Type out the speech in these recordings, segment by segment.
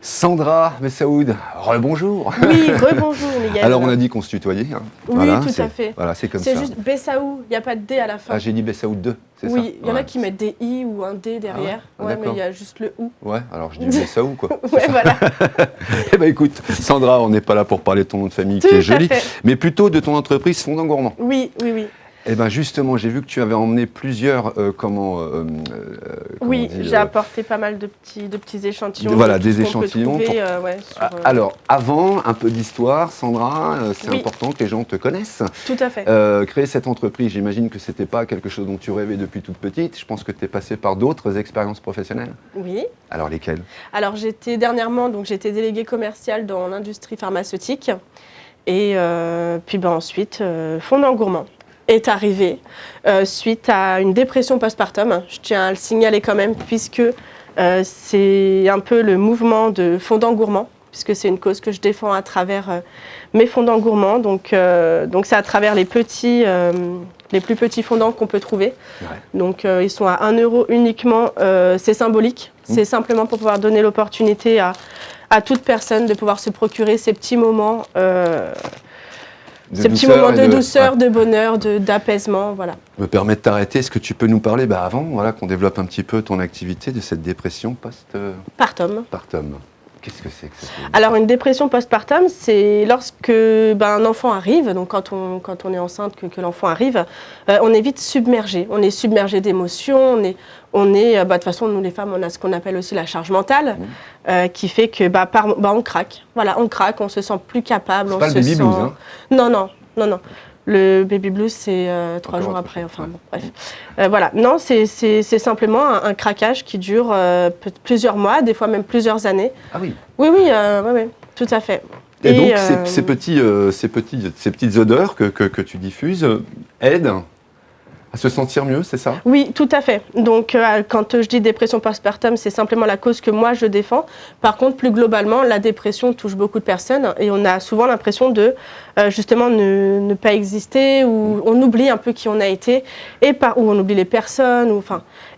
Sandra Messaoud, rebonjour. Oui, rebonjour Miguel. Alors on a dit qu'on se tutoyait. Hein. Oui, voilà, tout à fait. Voilà, c'est comme ça. C'est juste Bessaoud, il n'y a pas de D à la fin. Ah, j'ai dit Bessaoud 2, c'est ça? Oui, il y en a qui mettent des I ou un D derrière. Ah ouais, mais il y a juste le OU. Ouais, alors je dis Bessaoud quoi. Ouais, voilà. Eh ben écoute, Sandra, on n'est pas là pour parler de ton nom de famille qui est joli, mais plutôt de ton entreprise Fondant Gourmand. Oui, oui, oui. Eh bien justement, j'ai vu que tu avais emmené plusieurs, oui, j'ai apporté pas mal de petits échantillons. Voilà, des échantillons. Alors, ouais, avant, un peu d'histoire, Sandra, c'est important que les gens te connaissent. Tout à fait. Créer cette entreprise, j'imagine que ce n'était pas quelque chose dont tu rêvais depuis toute petite. Je pense que tu es passée par d'autres expériences professionnelles. Oui. Alors, lesquelles? Alors, j'étais déléguée commerciale dans l'industrie pharmaceutique. Et puis ensuite, Fondant Gourmand est arrivé suite à une dépression postpartum. Je tiens à le signaler quand même, puisque c'est un peu le mouvement de Fondant Gourmand, puisque c'est une cause que je défends à travers mes fondants gourmands. Donc c'est à travers les plus petits fondants qu'on peut trouver. Ouais. Donc ils sont à 1 € uniquement. C'est symbolique. C'est simplement pour pouvoir donner l'opportunité à toute personne de pouvoir se procurer ces petits moments. Ces petits moments de douceur, de bonheur, d'apaisement, voilà. Me permet de t'arrêter, est-ce que tu peux nous parler, avant qu'on développe un petit peu ton activité, de cette dépression Partum. Qu'est-ce que c'est que ça? Alors une dépression postpartum, c'est lorsque un enfant arrive, donc quand on est enceinte, que l'enfant arrive, on est vite submergé. On est submergé d'émotions, on est de toute façon, nous les femmes, on a ce qu'on appelle aussi la charge mentale, qui fait que on craque. Voilà, on craque, on se sent plus capable. C'est pas le baby blues, hein? Non. Le baby blues, c'est 3 jours après. Enfin bon, bref. Voilà. Non, c'est simplement un craquage qui dure plusieurs mois, des fois même plusieurs années. Ah oui. Oui, tout à fait. Et donc ces petites odeurs que tu diffuses aident à se sentir mieux, c'est ça? Oui, tout à fait. Donc, quand je dis dépression postpartum, c'est simplement la cause que moi je défends. Par contre, plus globalement, la dépression touche beaucoup de personnes et on a souvent l'impression de justement ne pas exister, ou on oublie un peu qui on a été, ou on oublie les personnes.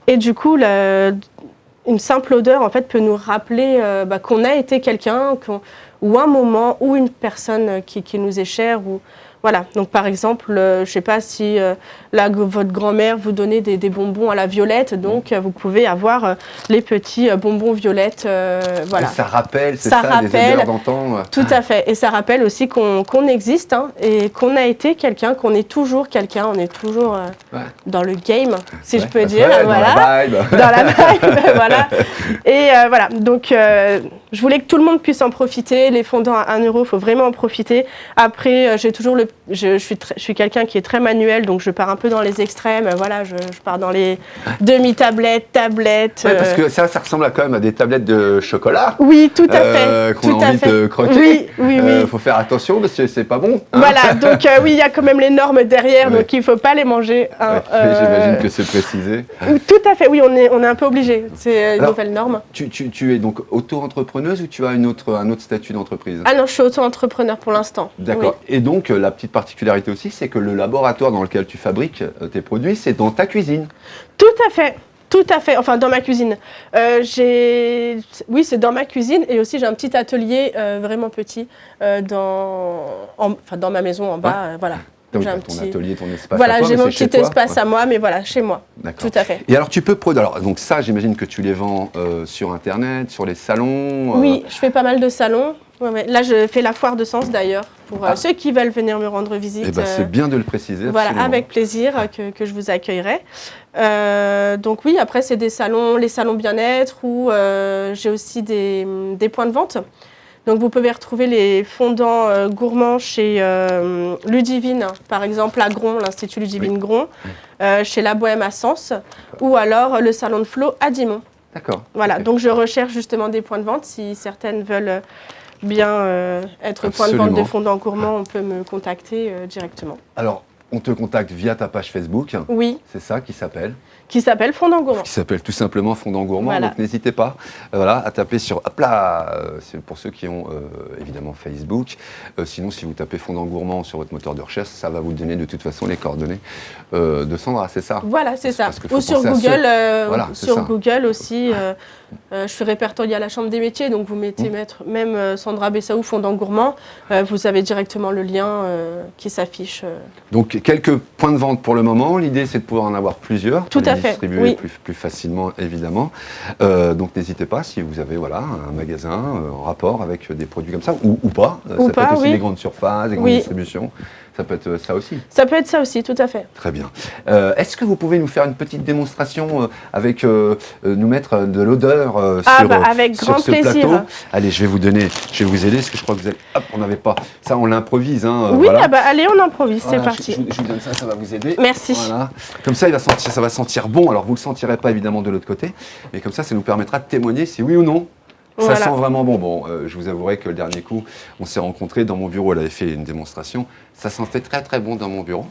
Et du coup, une simple odeur en fait peut nous rappeler qu'on a été quelqu'un, ou un moment, ou une personne qui nous est chère. Voilà, donc par exemple, je ne sais pas si votre grand-mère vous donnait des bonbons à la violette, donc vous pouvez avoir les petits bonbons violettes. Voilà. Et ça rappelle, c'est ça, des odeurs d'antan. Tout à fait, et ça rappelle aussi qu'on existe, et qu'on a été quelqu'un, qu'on est toujours quelqu'un, on est toujours dans le game, si je peux dire. Voilà. Dans la vibe. Dans la vibe, voilà. Et voilà, donc je voulais que tout le monde puisse en profiter. Les fondants à 1 €, il faut vraiment en profiter. Après, j'ai toujours je suis quelqu'un qui est très manuel, donc je pars un peu dans les extrêmes. Voilà, je pars dans les demi-tablettes, tablettes. Ouais, parce que ça ressemble quand même à des tablettes de chocolat. Oui, tout à fait. Qu'on a envie de croquer. Oui. Faut faire attention parce que c'est pas bon. Hein. Voilà, donc oui, il y a quand même les normes derrière, donc il ne faut pas les manger. J'imagine que c'est précisé. Tout à fait, oui, on est un peu obligé. C'est une nouvelle norme. Tu es donc auto-entrepreneuse ou tu as un autre statut d'entreprise? Ah non, je suis auto-entrepreneur pour l'instant. D'accord. Oui. Et donc, la petite particularité aussi, c'est que le laboratoire dans lequel tu fabriques tes produits, c'est dans ta cuisine. Tout à fait. Tout à fait, enfin dans ma cuisine. Oui, c'est dans ma cuisine, et aussi j'ai un petit atelier vraiment petit dans ma maison en bas. Voilà. Donc, ton atelier, ton espace. Voilà, à toi, j'ai mon petit espace à moi, mais voilà, chez moi. D'accord. Tout à fait. Et alors, tu peux produire. Alors, donc ça, j'imagine que tu les vends sur Internet, sur les salons. Oui, je fais pas mal de salons. Ouais. Là, je fais la foire de Sens d'ailleurs, pour ceux qui veulent venir me rendre visite. C'est bien de le préciser. Voilà, avec plaisir que je vous accueillerai. Donc oui, après, c'est les salons bien-être, où j'ai aussi des points de vente. Donc vous pouvez retrouver les fondants gourmands chez Ludivine, par exemple à Gron, l'Institut Ludivine Gron, chez La Bohème à Sens, ou alors le salon de Flo à Dixmont. D'accord. Voilà, donc je recherche justement des points de vente. Si certaines veulent bien être point de vente de fondants gourmands, on peut me contacter directement. Alors, on te contacte via ta page Facebook. Oui, C'est ça qui s'appelle qui s'appelle Fondant Gourmand. Qui s'appelle tout simplement Fondant Gourmand. Voilà. Donc n'hésitez pas voilà, à taper sur, hop là, c'est pour ceux qui ont évidemment Facebook. Sinon, si vous tapez Fondant Gourmand sur votre moteur de recherche, ça va vous donner de toute façon les coordonnées de Sandra, c'est ça? Voilà, c'est ça. Parce qu'il faut Ou sur penser à Google, Voilà, c'est sur ça. Google aussi, je suis répertoriée à la Chambre des métiers, donc vous mettez même Sandra Bessaou Fondant Gourmand, vous avez directement le lien qui s'affiche. Donc quelques points de vente pour le moment. L'idée, c'est de pouvoir en avoir plusieurs. Tout pour à les fait, distribuer oui. plus facilement, évidemment. Donc n'hésitez pas si vous avez voilà, un magasin en rapport avec des produits comme ça, ou pas. Ou ça pas, peut être aussi oui. des grandes surfaces, des grandes Oui. distributions. Ça peut être ça aussi. Ça peut être ça aussi, tout à fait. Très bien. Est-ce que vous pouvez nous faire une petite démonstration avec nous mettre de l'odeur avec sur grand ce plaisir. plateau? Allez, je vais vous aider parce que je crois que vous allez. Hop, on n'avait pas. Ça, on l'improvise. Hein, Oui, voilà. allez, on improvise, Voilà, c'est parti. Je vous donne ça, ça va vous aider. Merci. Voilà. Comme ça, ça va sentir bon. Alors, vous ne le sentirez pas évidemment de l'autre côté, mais comme ça nous permettra de témoigner si oui ou non. Ça Voilà. sent vraiment bon. Bon, je vous avouerai que le dernier coup, on s'est rencontrés dans mon bureau, elle avait fait une démonstration. Ça sentait très très bon dans mon bureau.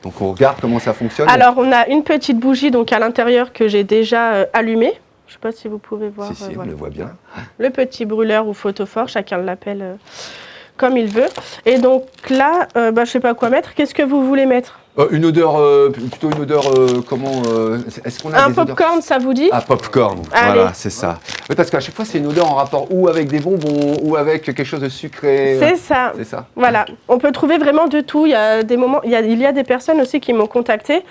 Donc on regarde comment ça fonctionne. Alors, on a une petite bougie donc à l'intérieur que j'ai déjà allumée. Je ne sais pas si vous pouvez voir. Si, on voilà. le voit bien. Le petit brûleur ou photophore, chacun l'appelle comme il veut. Et donc là, je ne sais pas quoi mettre. Qu'est-ce que vous voulez mettre? Une odeur, plutôt une odeur, comment est-ce qu'on a Un des odeurs popcorn, ça vous dit? Ah, popcorn, Allez. voilà, c'est ça. Oui, parce qu'à chaque fois, c'est une odeur en rapport ou avec des bonbons ou avec quelque chose de sucré. C'est ça. C'est ça. Voilà, on peut trouver vraiment de tout. Il y a des moments, il y a des personnes aussi qui m'ont contacté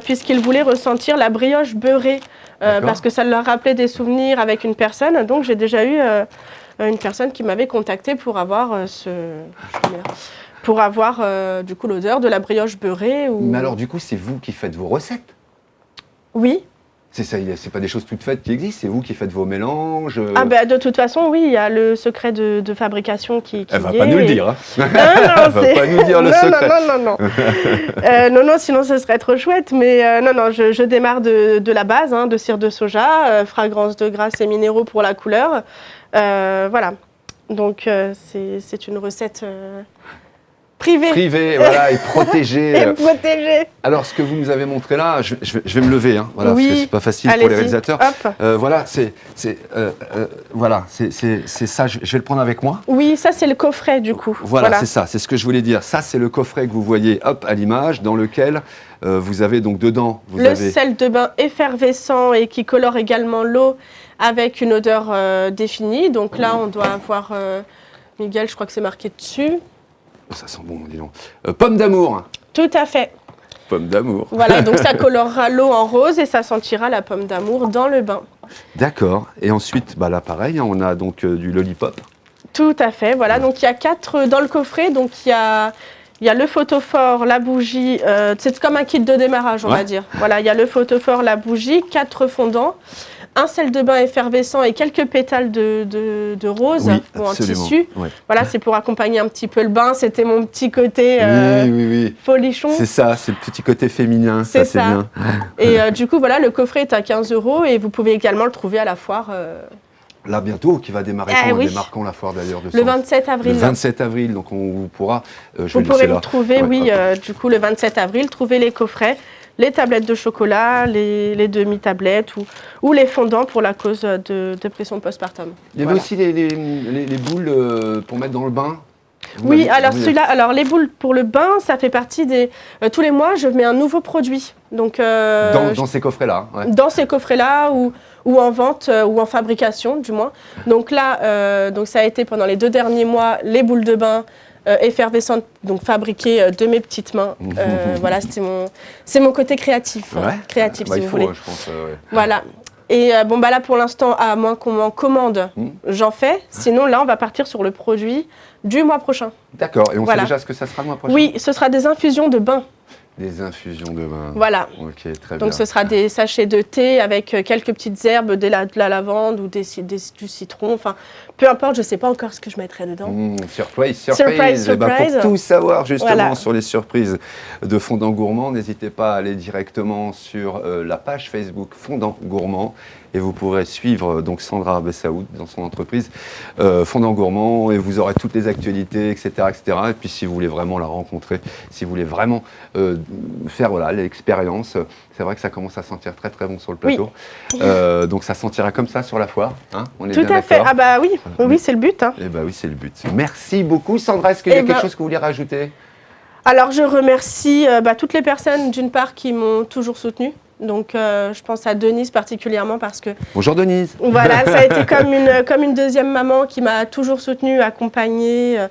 puisqu'ils voulaient ressentir la brioche beurrée D'accord. parce que ça leur rappelait des souvenirs avec une personne. Donc j'ai déjà eu une personne qui m'avait contacté pour avoir du coup l'odeur de la brioche beurrée. Ou... Mais alors, du coup, c'est vous qui faites vos recettes? Oui. C'est ça, c'est pas des choses toutes faites qui existent, c'est vous qui faites vos mélanges. Ah ben de toute façon, oui, il y a le secret de fabrication qui Elle va y pas est. nous le dire. Hein. Non, Elle va pas nous dire le secret. Non, sinon ce serait trop chouette. Mais non, je démarre de la base, de cire de soja, fragrance de grâce et minéraux pour la couleur. Voilà. Donc c'est une recette privée. Voilà, et protégée. et protégée. Alors, ce que vous nous avez montré là, je vais me lever, hein, voilà, Oui. parce que c'est pas facile pour les Allez-y. réalisateurs. Hop. Voilà, c'est ça. Je vais le prendre avec moi. Oui, ça c'est le coffret du coup. Voilà, c'est ça, c'est ce que je voulais dire. Ça, c'est le coffret que vous voyez, hop, à l'image, dans lequel vous avez donc dedans, Le sel de bain effervescent et qui colore également l'eau avec une odeur définie. Donc là, on doit avoir, Miguel, je crois que c'est marqué dessus. Oh, ça sent bon, dis donc. Pomme d'amour. Tout à fait. Pomme d'amour. Voilà, donc ça colorera l'eau en rose et ça sentira la pomme d'amour dans le bain. D'accord. Et ensuite, là, pareil, hein, on a donc du lollipop. Tout à fait, voilà. Donc il y a 4 dans le coffret. Donc il y a le photophore, la bougie. C'est comme un kit de démarrage, on va dire. Voilà, il y a le photophore, la bougie, 4 fondants, un sel de bain effervescent et quelques pétales de rose ou en tissu. Ouais. Voilà, c'est pour accompagner un petit peu le bain. C'était mon petit côté Oui. folichon. C'est ça, c'est le petit côté féminin. C'est c'est ça. bien. Et du coup, voilà, le coffret est à 15 € et vous pouvez également le trouver à la foire. Là, bientôt, qui va démarrer quand? oui. Démarquons la foire d'ailleurs de Le 27 avril. Le 27 avril, donc on vous pourra. Vous pourrez le trouver, du coup, le 27 avril, trouver les coffrets, les tablettes de chocolat, les demi-tablettes ou les fondants pour la cause de dépression postpartum. Il y avait aussi les boules pour mettre dans le bain. Oui, alors celui-là, les boules pour le bain, ça fait partie des. Tous les mois, je mets un nouveau produit. Donc, dans ces coffrets-là. Ouais. Dans ces coffrets-là ou en vente ou en fabrication, du moins. Donc là, donc ça a été pendant les 2 derniers mois les boules de bain effervescentes, donc fabriquées de mes petites mains. Voilà, c'est mon côté créatif, créatif si vous voulez. Je pense. Voilà. Et là pour l'instant, à moins qu'on m'en commande, j'en fais. Sinon là, on va partir sur le produit du mois prochain. D'accord. Et on Voilà. sait déjà ce que ça sera le mois prochain. Oui, ce sera des infusions de bain. Des infusions de vin. Voilà. Ok, très bien. Donc ce sera des sachets de thé avec quelques petites herbes, de la lavande ou du citron. Enfin, peu importe, je ne sais pas encore ce que je mettrai dedans. Surprise. Surprise. Eh ben, pour tout savoir justement Voilà. sur les surprises de Fondant Gourmand, n'hésitez pas à aller directement sur la page Facebook Fondant Gourmand. Et vous pourrez suivre donc Sandra Bessaoud dans son entreprise Fondant Gourmand, et vous aurez toutes les actualités, etc., etc. Et puis si vous voulez vraiment la rencontrer, si vous voulez vraiment faire l'expérience, c'est vrai que ça commence à sentir très très bon sur le plateau. Oui. Donc ça sentira comme ça sur la foire. Hein, on est tout bien à fait. Ah bah oui, oui c'est le but. Hein. Eh bah oui, c'est le but. Merci beaucoup Sandra. Est-ce qu'il y a quelque chose que vous voulez rajouter? Alors je remercie toutes les personnes d'une part qui m'ont toujours soutenue. Donc je pense à Denise particulièrement parce que... Bonjour Denise. Voilà, ça a été comme une deuxième maman qui m'a toujours soutenue, accompagnée.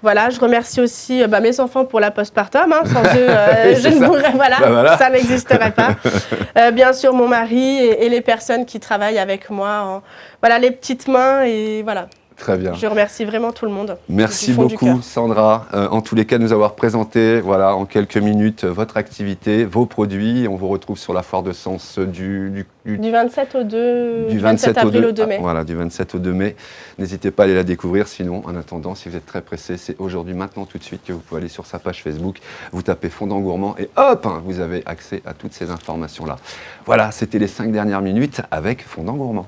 Voilà, je remercie aussi mes enfants pour la postpartum. Hein. Sans eux, je ne pourrais, voilà. Ça n'existerait pas. Bien sûr, mon mari et les personnes qui travaillent avec moi. Voilà, les petites mains et voilà. Très bien. Je remercie vraiment tout le monde. Merci beaucoup Sandra, en tous les cas de nous avoir présenté en quelques minutes votre activité, vos produits. On vous retrouve sur la foire de Sens du 27 au 2 du 27 avril au 2 mai. Voilà, du 27 au 2 mai. N'hésitez pas à aller la découvrir. Sinon, en attendant, si vous êtes très pressé, c'est aujourd'hui, maintenant, tout de suite que vous pouvez aller sur sa page Facebook. Vous tapez Fondant Gourmand et hop, vous avez accès à toutes ces informations-là. Voilà, c'était les 5 dernières minutes avec Fondant Gourmand.